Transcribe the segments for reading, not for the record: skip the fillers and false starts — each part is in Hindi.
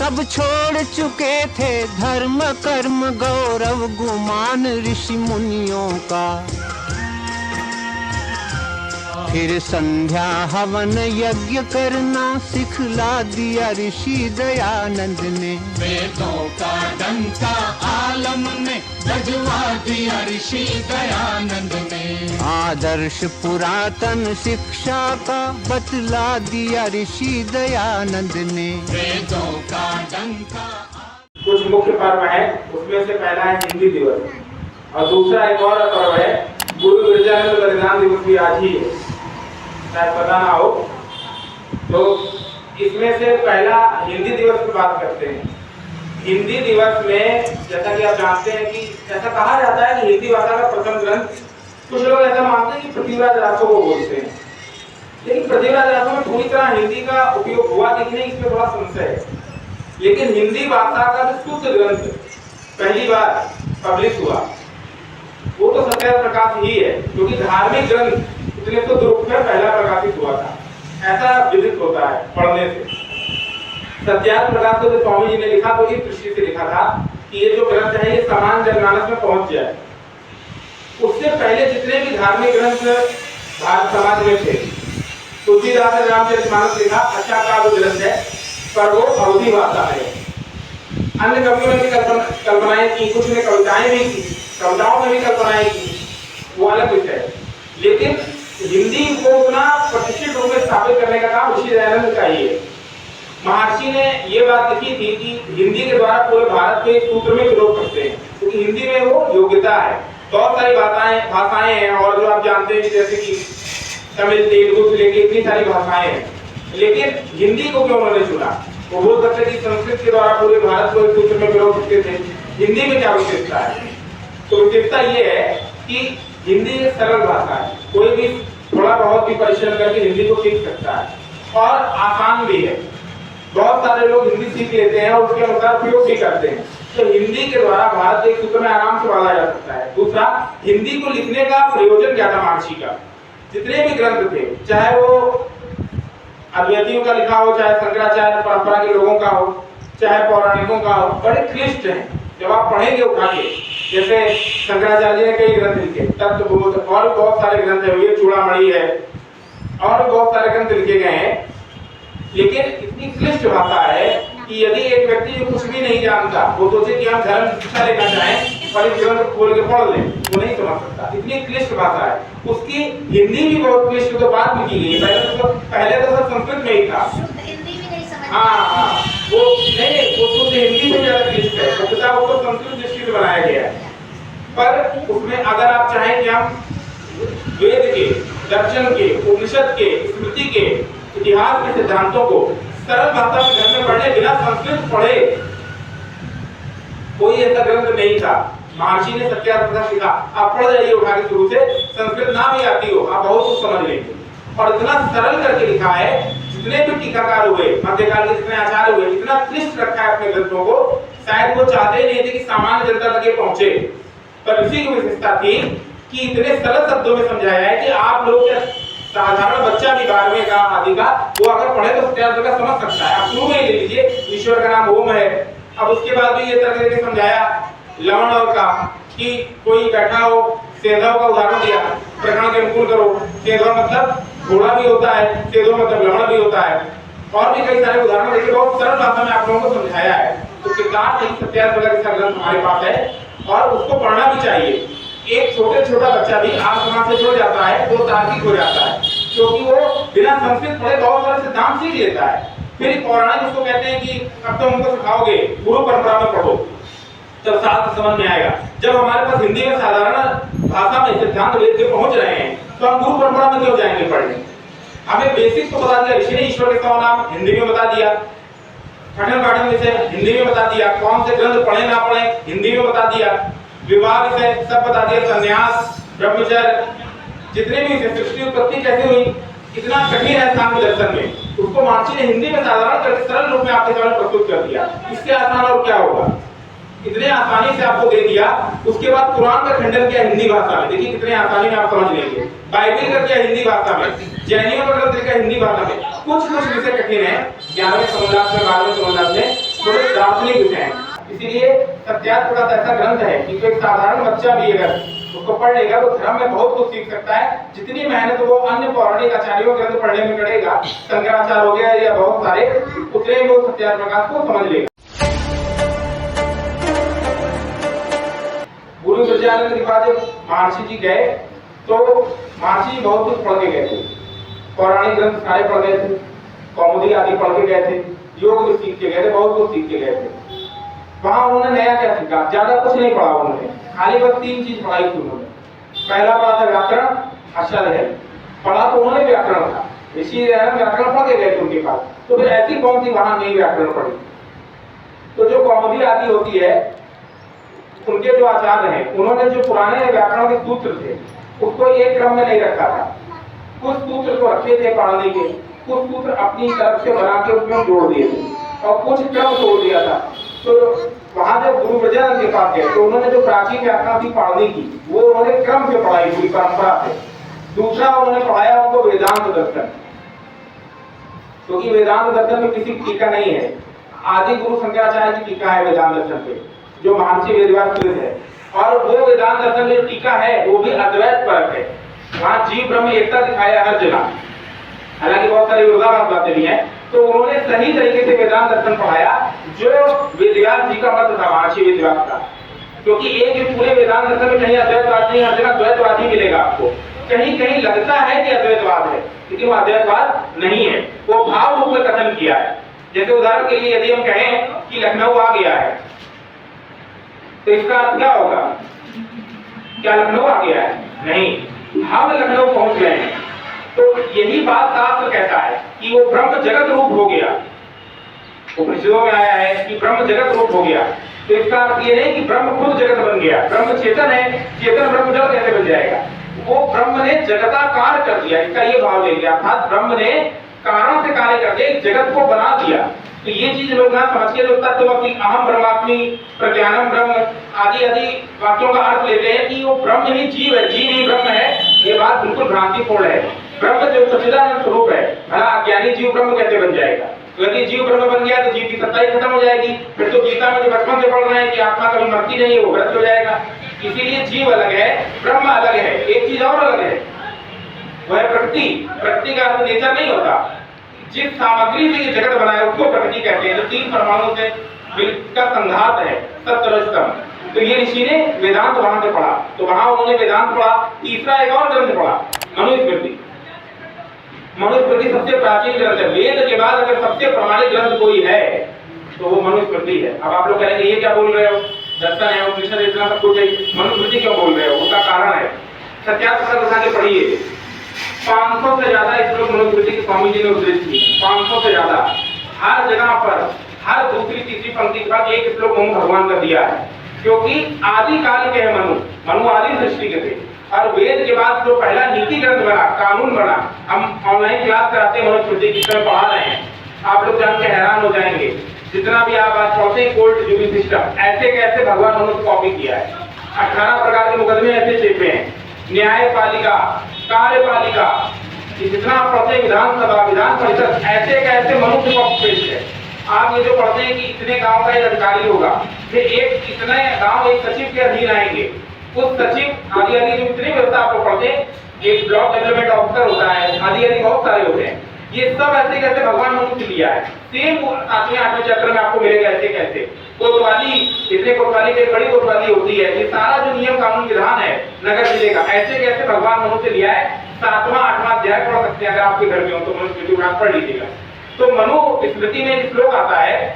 सब छोड़ चुके थे धर्म कर्म गौरव गुमान ऋषि मुनियों का। फिर संध्या हवन यज्ञ करना सिखला दिया ऋषि दयानंद ने। वेदों का डंका आलम में बजवा दिया ऋषि दयानंद ने। आदर्श पुरातन शिक्षा का बतला दिया ऋषि दयानंद ने। वेदों का डंका। कुछ मुख्य पर्व है, उसमें से पहला है हिंदी दिवस और दूसरा एक और पर्व है गुरु गिरजानंद बलिदान दिवस भी आज ही है, शायद पता ना हो। तो इसमें से पहला हिंदी दिवस की बात करते हैं। हिंदी दिवस में जैसा कि आप जानते हैं कि ऐसा कहा जाता है कि हिंदी भाषा का प्रथम ग्रंथ, कुछ लोग ऐसा मानते हैं कि पृथ्वीराज रासो को बोलते हैं, लेकिन पृथ्वीराज रासो में पूरी तरह हिंदी का उपयोग हुआ कि नहीं इसमें थोड़ा संशय है। लेकिन हिंदी भाषा का जो शुद्ध ग्रंथ पहली बार पब्लिश हुआ वो तो सत्याग्रह प्रकाश ही है, क्योंकि धार्मिक ग्रंथ इतने तो रूप में पहला प्रकाशित हुआ था, ऐसा विदित होता है पढ़ने से। सत्याग्रह प्रकाश को जो स्वामी जी ने लिखा तो इस दृष्टि से लिखा था कि ये जो ग्रंथ है ये समान जनमानस में पहुंच जाए। उससे पहले जितने भी धार्मिक ग्रंथ भारत समाज में थे, तुलसीदास ने रामचरितमानस लिखा, अच्छा का जो ग्रंथ है पर वो अवधी भाषा है। अन्य कवियों ने भी कल्पनाएं की, कुछ ने कविताएं भी की, कविताओं में भी कल्पनाएं की, वो अलग विषय है। लेकिन हिंदी को उतना प्रतिष्ठित रूप में स्थापित करने का काम ऋषि दयानंद का ही है। महर्षि ने ये बात लिखी थी कि हिंदी के द्वारा पूरे भारत के सूत्र में विरोध करते हैं, क्योंकि हिंदी में वो योग्यता है। बहुत सारी भाषाएं हैं और जो आप जानते हैं जैसे कि तमिल तेलुगु से लेकर इतनी सारी भाषाएं हैं, लेकिन हिंदी को क्यों उन्होंने चुना? वो बोल सकते कि संस्कृत के द्वारा पूरे भारत को एक सूत्र में विरोध करते थे, हिंदी में क्या विशेषता है? तो विशेषता ये है कि हिंदी एक सरल भाषा है, कोई भी थोड़ा बहुत भी परिश्रम करके हिंदी को सीख सकता है और आसान भी है। बहुत सारे लोग हिंदी सीख लेते हैं और उसके अनुसार प्रयोग भी करते हैं। तो हिंदी के द्वारा भारत एक सूत्र में आराम से बांधा जा सकता है। दूसरा, हिंदी को लिखने का प्रयोजन क्या था महर्षि का? जितने भी ग्रंथ थे, चाहे वो अद्वैतियों का लिखा हो, चाहे शंकराचार्य परंपरा के लोगों का हो, चाहे पौराणिकों का हो, बड़े क्लिष्ट हैं। जब आप पढ़ेंगे उठा के, जैसे शंकराचार्य ने कई ग्रंथ लिखे, तत्वबोध और बहुत सारे ग्रंथ है, ये चूड़ामणि है और बहुत सारे ग्रंथ लिखे गए हैं, लेकिन इतनी क्लिष्ट भाषा है कि यदि एक व्यक्ति जो कुछ भी नहीं जानता वो सोचे कि हम धर्म शिक्षा लेना चाहें और इस ग्रंथ खोल के पढ़ लें, वो नहीं समझ सकता। इतनी क्लिष्ट भाषा है। उसकी हिंदी भी बहुत क्लिष्ट तो बाद में की गई है, पहले तो सब संस्कृत में ही था। हाँ, वो नहीं, वो शुद्ध हिंदी में ज्यादा क्लिष्ट है, मुख्यतः उसको संस्कृत दृष्टि से बनाया गया है। पर उसमें अगर आप चाहें कि हम वेद के, दर्शन के, उपनिषद के, स्मृति के, इतिहास के सिद्धांतों को सरल भाषा में घर में पढ़े, बिना संस्कृत पढ़े, कोई ऐसा ग्रंथ नहीं था। महर्षि ने सत्याग्रह प्रकाश लिखा, आप पढ़ जाइए उठा के शुरू से, संस्कृत ना भी आती हो आप बहुत कुछ समझ लेंगे। और इतना सरल करके लिखा है, जितने भी टीकाकार हुए, मध्यकाल के जितने आचार्य हुए, इतना क्लिष्ट रखा है अपने ग्रंथों को, शायद वो चाहते ही नहीं थे कि सामान्य जनता तक ये पहुंचे। पर इसी की विशेषता थी कि इतने सरल शब्दों में समझाया है कि आप लोग साधारण बच्चा भी 12वीं का आदि का वो अगर पढ़े तो सत्याग्रह का समझ सकता है। आप शुरू में ले लीजिए, ईश्वर का नाम ओम है। अब उसके बाद भी ये तरह करके समझाया लवण और का, कि कोई बैठा हो, सेंधव का उदाहरण दिया, प्रकरण के अनुकूल करो। सेंधव मतलब घोड़ा भी होता है, सेंधव मतलब लवण भी होता है, और भी कई सारे उदाहरण देके बहुत सरल भाषा में आप लोगों को समझाया है। तो किताब सत्याग्रह का ग्रंथ हमारे पास है और उसको पढ़ना भी चाहिए। एक छोटा बच्चा भी आप समाज से जुड़ जाता है तो तार्किक हो जाता है, क्योंकि वो बिना संस्कृत पढ़े बहुत सारे सिद्धांत सीख लेता है। फिर पौराणिक उसको कहते हैं कि अब तो हमको सिखाओगे, गुरु परंपरा में पढ़ो, तब साथ समझ में आएगा। जब हमारे पास हिंदी में साधारण भाषा में सिद्धांत वेद के पहुंच रहे हैं तो हम गुरु परंपरा में क्यों जाएंगे पढ़ने? हमें बेसिक तो बता दिया ऋषि ने, ईश्वर के 100 नाम हिंदी में बता दिया, पठन पाठन विषय हिंदी में बता दिया, कौन से ग्रंथ पढ़े ना पढ़े हिंदी में बता दिया, विवाह विषय सब बता दिया, संन्यास, ब्रह्मचर्य, जितने भी सृष्टि उत्पत्ति कैसे हुई, इतना कठिन है सांख्य दर्शन में, उसको महर्षि ने हिंदी में साधारण करके सरल रूप में आपके सामने प्रस्तुत कर दिया। इससे आसान और क्या होगा? इतने आसानी से आपको दे दिया। उसके बाद कुरान का खंडन किया हिंदी भाषा में, देखिए कितने आसानी में आप समझ लेंगे। बाइबल का किया हिंदी भाषा में, जैनियों का ग्रंथ लिखा हिंदी भाषा में। कुछ विषय कठिन है, 11वें समुद्रांत में, 12वें समुद्रांत में थोड़े सत्यार्थ प्रकाश ऐसा ग्रंथ है कि जो एक साधारण बच्चा भी अगर उसको पढ़ लेगा तो धर्म में बहुत कुछ सीख सकता है। जितनी मेहनत वो अन्य पौराणिक आचार्यों के ग्रंथ पढ़ने में करेगा, शंकराचार्य हो गया या बहुत सारे, उतने वो सत्यार्थ प्रकाश को समझ लेगा। गुरु विरजानंद के पास जब महर्षि जी गए तो महर्षि जी बहुत कुछ पढ़ के गए थे, पौराणिक ग्रंथ सारे पढ़ गए थे, कौमुदी आदि पढ़ के गए थे, योग भी सीख के गए थे, बहुत कुछ सीख के गए थे। वहां उन्होंने नया क्या सीखा? ज्यादा कुछ नहीं पढ़ा उन्होंने, खाली बस 3 चीज पढ़ाई थी उन्होंने। पहला पढ़ा था व्याकरण, अक्षर है पढ़ा तो उन्होंने व्याकरण था, ऋषि व्याकरण पढ़ के गए थे उनके पास, तो फिर ऐसी कौन सी वहां नई व्याकरण पढ़ी? तो जो कौमुदी आदि होती है उनके जो आचार्य हैं उन्होंने जो पुराने व्याकरण के सूत्र थे उसको एक क्रम में नहीं रखा था, कुछ सूत्र को रखे थे पढ़ने के, कुछ सूत्र अपनी तरफ से बना के उसमें जोड़ दिए थे और कुछ क्रम तोड़ दिया था। तो वहां जब गुरु विरजानंद के पास गए तो उन्होंने जो प्राचीन व्याकरण थी पढ़ने की वो उन्होंने क्रम से पढ़ाई, पूरी परंपरा से। दूसरा उन्होंने पढ़ाया उनको वेदांत दर्शन, क्योंकि वेदांत दर्शन में किसी की टीका नहीं है, आदि गुरु शंकराचार्य की टीका है वेदांत दर्शन पे, जो महर्षि वेदव्यास कृत है, और वो वेदांत दर्शन जो टीका है वो भी अद्वैत परक है। वहां जीव ब्रह्म एकता दिखाया हर जगह, हालांकि बहुत सारी विरोधाभास बातें भी हैं। तो उन्होंने सही तरीके से वेदांत दर्शन पढ़ाया जो वेदव्यास जी का मत था, महर्षि वेदव्यास का, क्योंकि एक पूरे वेदांत दर्शन में कहीं अद्वैतवाद नहीं, हर जगह द्वैतवाद ही मिलेगा आपको। कहीं कहीं लगता है कि अद्वैतवाद है लेकिन वो अद्वैतवाद नहीं है, वो भाव रूप में कथन किया है। जैसे उदाहरण के लिए यदि हम कहें कि लखनऊ आ गया है तो इसका अर्थ क्या होगा? क्या लखनऊ आ गया है? नहीं, हम लखनऊ पहुंच गए हैं। तो यही बात शास्त्र कहता है कि वो ब्रह्म जगत रूप हो गया, उपनिषदों में आया है कि ब्रह्म जगत रूप हो गया। तो इसका अर्थ ये नहीं कि ब्रह्म खुद जगत बन गया, ब्रह्म चेतन है, चेतन ब्रह्म जगत कैसे बन जाएगा? वो ब्रह्म ने जगताकार कर दिया, इसका ये भाव ले लिया, अर्थात ब्रह्म ने कारण से कार्य करके जगत को बना दिया। तो ये चीज लोग ना समझ के जो तत्वमसि अहम ब्रह्मास्मि प्रज्ञानम ब्रह्म आदि आदि वाक्यों का अर्थ लेते हैं कि वो ब्रह्म ही जीव है, जीव ही ब्रह्म है, ये बात बिल्कुल भ्रांतिपूर्ण है। ब्रह्म जो सच्चिदानंद स्वरूप है, भला अज्ञानी जीव ब्रह्म कैसे बन जाएगा? यदि जीव ब्रह्म बन गया तो जीव की सत्ता ही खत्म हो जाएगी, फिर तो गीता में जो बचपन से पढ़ रहे हैं कि आत्मा कभी मरती नहीं है, वो गलत हो जाएगा। इसीलिए जीव अलग है, ब्रह्म अलग है। एक चीज और अलग है, वह प्रकृति। प्रकृति का अर्थ नेचर नहीं होता, जिस सामग्री से ये जगत बना है उसको प्रकृति कहते हैं, जो 3 परमाणु से मिलकर संघात है, सत्वरजतम। तो ये ऋषि ने वेदांत वहां से पढ़ा, तो वहां उन्होंने वेदांत पढ़ा। तीसरा एक और ग्रंथ पढ़ा, मनुस्मृति। मनुस्मृति सबसे प्राचीन ग्रंथ है, वेद के बाद अगर सबसे प्रमाणिक ग्रंथ कोई है तो वो मनुस्मृति है। अब आप लोग कहेंगे ये क्या बोल रहे हो, दर्शन है, उपनिषद इतना सब कुछ है, मनुस्मृति क्यों बोल रहे हो? उसका कारण है, सत्यार्थ प्रकाश उठा के पढ़िए। 500 से ज्यादा श्लोक मनुस्मृति के स्वामी जी ने उद्धृत किए, 500 से ज्यादा। हर जगह पर हर दूसरी तीसरी पंक्ति के बाद एक श्लोक भगवान का दिया है, क्योंकि आदि काल के हैं मनु आदि सृष्टि के थे। और वेद के बाद जो पहला नीति ग्रंथ बना, कानून बना, हम ऑनलाइन क्लास कराते हैं मनुस्मृति की, तरह पढ़ा रहे हैं, आप लोग जान के हैरान हो जाएंगे। जितना भी आप आज पढ़ते हैं कोर्ट जुडिस सिस्टम, ऐसे कैसे भगवान मनु कॉपी किया है। 18 प्रकार के मुकदमे ऐसे चेपे हैं, न्यायपालिका, कार्यपालिका, जितना आप पढ़ते हैं विधानसभा, विधान परिषद, ऐसे कैसे मनुष्य कॉपी पेश है। आप ये जो पढ़ते हैं कि इतने गांव का एक अधिकारी होगा, फिर एक इतने गांव एक सचिव के अधीन आएंगे, उस सचिव आदि आदि जो इतनी व्यवस्था आपको पढ़ते हैं, एक ब्लॉक डेवलपमेंट ऑफिसर होता है, आदि आदि बहुत सारे होते हैं। ये सब ऐसे कैसे भगवान मनुष्य लिया है, सेम 7वें 8वें चैप्टर में आपको मिलेगा ऐसे कैसे। कोतवाली, इतने कोतवाली की बड़ी कोतवाली होती है, ये सारा जो नियम कानून विधान है नगर जिले का, ऐसे कैसे भगवान मनुष्य लिया है। 7वां 8वां अध्याय पढ़ सकते हैं अगर आपके घर में हो तो, मनुस्मृति उठा पढ़ लीजिएगा। तो मनु स्मृति में एक श्लोक आता है,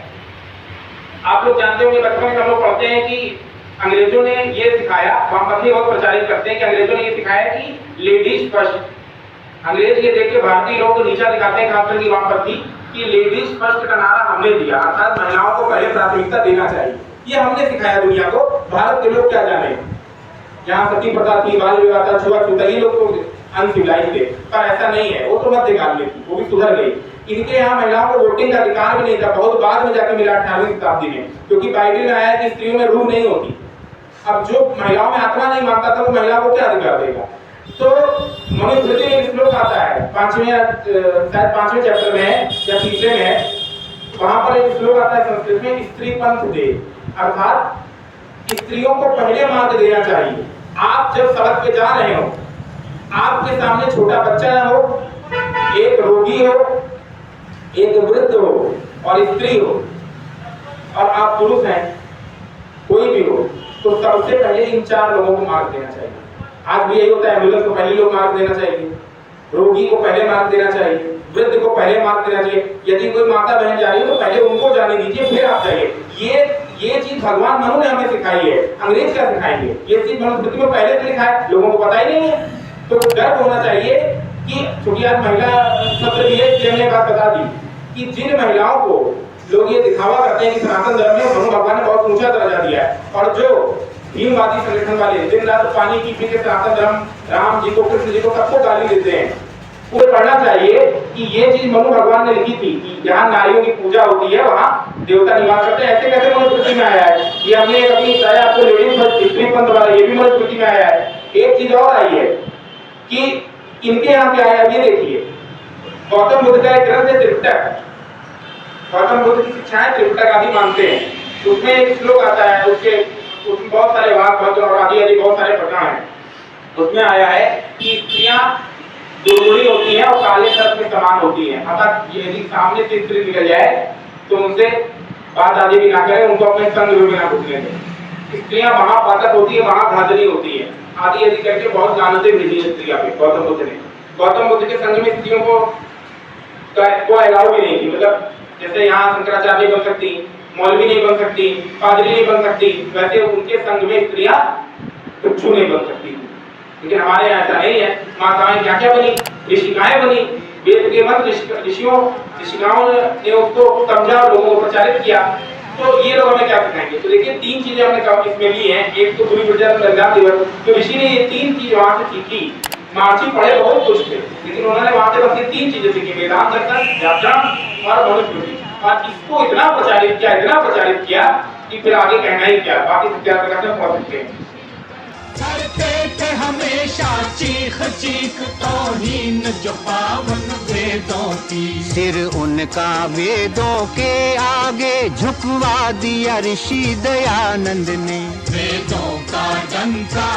आप लोग जानते होंगे, बचपन में हम लोग पढ़ते हैं कि अंग्रेजों ने ये सिखाया, वामपंथी बहुत प्रचारित करते हैं कि अंग्रेजों ने ये सिखाया कि लेडीज फर्स्ट। अंग्रेज ये देख के भारतीय लोग को नीचा दिखाते हैं, खासकर की वामपंथी, कि लेडीज फर्स्ट का नारा हमने दिया, अर्थात महिलाओं को पहले प्राथमिकता देना चाहिए। ये हमने सिखाया दुनिया को, भारत के लोग क्या जाने। जहाँ सती प्रथा थी, बाल विवाह था, छुआछूत, ये लोग तो अनसिविलाइज्ड थे, पर ऐसा नहीं है, वो तो मध्यकाल में थी, वो भी सुधर गई। इनके यहाँ महिलाओं को वोटिंग का अधिकार भी नहीं था, बहुत बाद में जाके मिला 18वीं शताब्दी में, क्योंकि बाइबल में आया कि स्त्रियों में रूह नहीं होती। अब जो महिलाओं में आत्मा नहीं मानता था वो महिलाओं को क्या अधिकार देगा। तो मनुस्मृति में एक श्लोक आता है, 5वें चैप्टर में है या 3रे में है, वहां पर एक श्लोक आता है संस्कृत में, स्त्री पंथ दे, अर्थात स्त्रियों को पहले मार्ग देना चाहिए। आप जब सड़क पे जा रहे हो, आपके सामने छोटा बच्चा हो, एक रोगी हो, एक वृद्ध हो और स्त्री हो, और आप पुरुष हैं, कोई भी हो, तो सबसे पहले इन 4 लोगों को मार्ग देना चाहिए। आज भी यही होता है, एम्बुलेंस को पहले लोग मार्ग देना चाहिए, रोगी को पहले मार्ग देना चाहिए, वृद्ध को पहले मार्ग देना चाहिए। यदि कोई माता बहन जा रही है तो पहले उनको जाने दीजिए, फिर आप जाइए। ये चीज भगवान मनु ने हमें सिखाई है, अंग्रेज क्या सिखाएंगे? ये चीज मनुस्मृति में पहले से लिखा है, लोगों को पता ही नहीं है। तो गर्व होना चाहिए कि चूंकि आज महिला सत्र भी है, इसलिए हमने बात बता दी कि जिन महिलाओं को लोग ये दिखावा करते हैं कि सनातन धर्म में मनु भगवान ने बहुत ऊंचा दर्जा दिया है, और जो भीमवादी संगठन वाले दिन रात पानी की पी के सनातन धर्म, राम जी को, कृष्ण जी को, सबको गाली देते हैं, उन्हें पढ़ना चाहिए कि ये चीज मनु भगवान ने लिखी थी कि जहाँ नारियों की पूजा होती है वहाँ देवता निवास करते हैं। ऐसे कैसे मनुस्मृति में आया है? ये हमने कभी बताया आपको, लेडीज स्त्री पंथ वाला, ये भी मनुस्मृति में आया है। एक चीज और आई है कि इनके यहाँ क्या आया, ये देखिए, गौतम बुद्ध का एक ग्रंथ है त्रिपिटक। गौतम बुद्ध की शिक्षाएं त्रिपिटक आदि मानते हैं। उसमें एक श्लोक आता है, उसमें बहुत सारे वाक और आदि बहुत सारे प्रकार हैं। उसमें आया है कि स्त्रियां दुर्गुणी होती हैं और काले सर्प के समान होती हैं। अतः यदि सामने से स्त्री निकल जाए तो उनसे बात आदि भी ना करें, उनको अपने संग में ना घुसने दें। स्त्रियां महापातक होती है, महाघातनी होती है, आदि आदि करके बहुत लानतें भेजी है स्त्रियों पे गौतम बुद्ध ने। गौतम बुद्ध के संग में स्त्रियों को अलाउ भी नहीं थी। मतलब जैसे यहाँ शंकराचार्य बन सकती, मौलवी नहीं बन सकती, पादरी नहीं बन सकती, वैसे उनके संग में स्त्रियां कुछ नहीं बन सकती। लेकिन हमारे यहाँ ऐसा नहीं है। माताएं क्या क्या बनी, ऋषिकाएं बनी। वेद के मंत्र ऋषिकाओं ने उसको समझा और लोगों को प्रचारित किया। तो ये लोग हमें क्या सिखाएंगे? तो देखिए 3 चीजें हमने कहा इसमें ली हैं। एक तो गुरु विद्या बलिदान दिवस, तो ऋषि ने ये 3 चीज वहां से सीखी। महर्षि पढ़े बहुत कुछ थे, लेकिन उन्होंने वहां से बस ये 3 चीजें सीखी, वेदांत दर्शन, व्याकरण और मनुस्मृति। और इसको इतना प्रचारित किया कि फिर आगे कहना ही क्या, बाकी सत्याग्रह करने पहुंच सकते हैं। करते थे हमेशा चीख चीख तौहीन जो पावन वेदों की, सिर उनका वेदों के आगे झुकवा दिया ऋषि दयानंद ने। वेदों का डंका